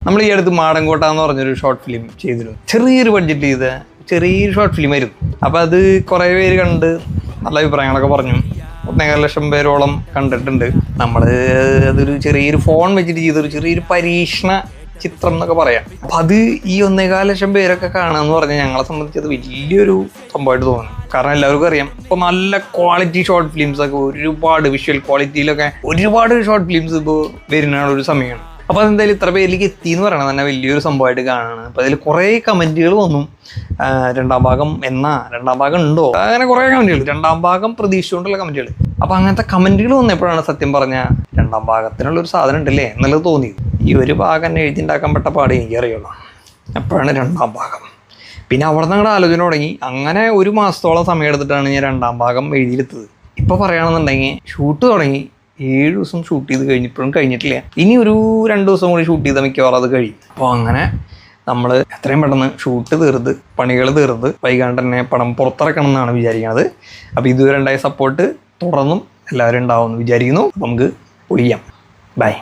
നമ്മൾ ഈ അടുത്ത് മാടങ്കോട്ട എന്ന് പറഞ്ഞൊരു ഷോർട്ട് ഫിലിം ചെയ്തിരുന്നു. ചെറിയൊരു ബഡ്ജറ്റ് ചെയ്ത ചെറിയൊരു ഷോർട്ട് ഫിലിം ആയിരുന്നു. അപ്പോൾ അത് കുറേ പേര് കണ്ട് നല്ല അഭിപ്രായങ്ങളൊക്കെ പറഞ്ഞു. 1,500,000 പേരോളം കണ്ടിട്ടുണ്ട്. നമ്മൾ അതൊരു ചെറിയൊരു ഫോൺ വെച്ചിട്ട് ചെയ്തൊരു ചെറിയൊരു പരീക്ഷണ ചിത്രം എന്നൊക്കെ പറയാം. അപ്പം അത് ഈ 1,500,000 പേരൊക്കെ കാണാമെന്ന് പറഞ്ഞാൽ ഞങ്ങളെ സംബന്ധിച്ച് അത് വലിയൊരു സംഭവമായിട്ട് തോന്നുന്നു. കാരണം എല്ലാവർക്കും അറിയാം, ഇപ്പോൾ നല്ല ക്വാളിറ്റി ഷോർട്ട് ഫിലിംസ് ഒക്കെ ഒരുപാട് വിഷ്വൽ ക്വാളിറ്റിയിലൊക്കെ ഒരുപാട് ഷോർട്ട് ഫിലിംസ് ഇപ്പോൾ വരുന്ന ഒരു സമയമാണ്. അപ്പോൾ അതെന്തായാലും ഇത്ര പേരിലേക്ക് എത്തി എന്ന് പറയണത് തന്നെ വലിയൊരു സംഭവമായിട്ട് കാണുകയാണ്. അപ്പോൾ അതിൽ കുറേ കമൻറ്റുകൾ വന്നു, രണ്ടാം ഭാഗം രണ്ടാം ഭാഗം ഉണ്ടോ, അങ്ങനെ കുറേ കമൻറ്റുകൾ, രണ്ടാം ഭാഗം പ്രതീക്ഷിച്ചുകൊണ്ടുള്ള കമൻറ്റുകൾ. അപ്പോൾ അങ്ങനത്തെ കമൻറ്റുകൾ വന്നപ്പോഴാണ് സത്യം പറഞ്ഞാൽ രണ്ടാം ഭാഗത്തിനുള്ളൊരു സാധനം ഉണ്ടല്ലേ എന്നുള്ളത് തോന്നിയത്. ഈ ഒരു ഭാഗം എഴുതിണ്ടാക്കാൻ പെട്ട പാടെ എനിക്കറിയുള്ളൂ. അപ്പോഴാണ് രണ്ടാം ഭാഗം. പിന്നെ അവിടെ നിന്ന് അങ്ങോട്ട് ആലോചന തുടങ്ങി. അങ്ങനെ 1 മാസത്തോളം സമയം എടുത്തിട്ടാണ് ഞാൻ രണ്ടാം ഭാഗം എഴുതിയെടുത്തത്. ഇപ്പോൾ പറയുകയാണെന്നുണ്ടെങ്കിൽ ഷൂട്ട് തുടങ്ങി 7 ദിവസം ഷൂട്ട് ചെയ്ത് കഴിഞ്ഞപ്പോഴും കഴിഞ്ഞിട്ടില്ല. ഇനി ഒരു 2 ദിവസം കൂടി ഷൂട്ട് ചെയ്താൽ മിക്കവാറും അത് കഴിയും. അപ്പോൾ അങ്ങനെ നമ്മൾ എത്രയും പെട്ടെന്ന് ഷൂട്ട് തീർത്ത് പണികൾ തീർത്ത് വൈകാണ്ട് തന്നെ പടം പുറത്തിറക്കണം എന്നാണ് വിചാരിക്കുന്നത്. അപ്പോൾ ഇതുവരെ ഉണ്ടായ സപ്പോർട്ട് തുടർന്നും എല്ലാവരും ഉണ്ടാവുമെന്ന് വിചാരിക്കുന്നു. നമുക്ക് പൊളിക്കാം. ബൈ.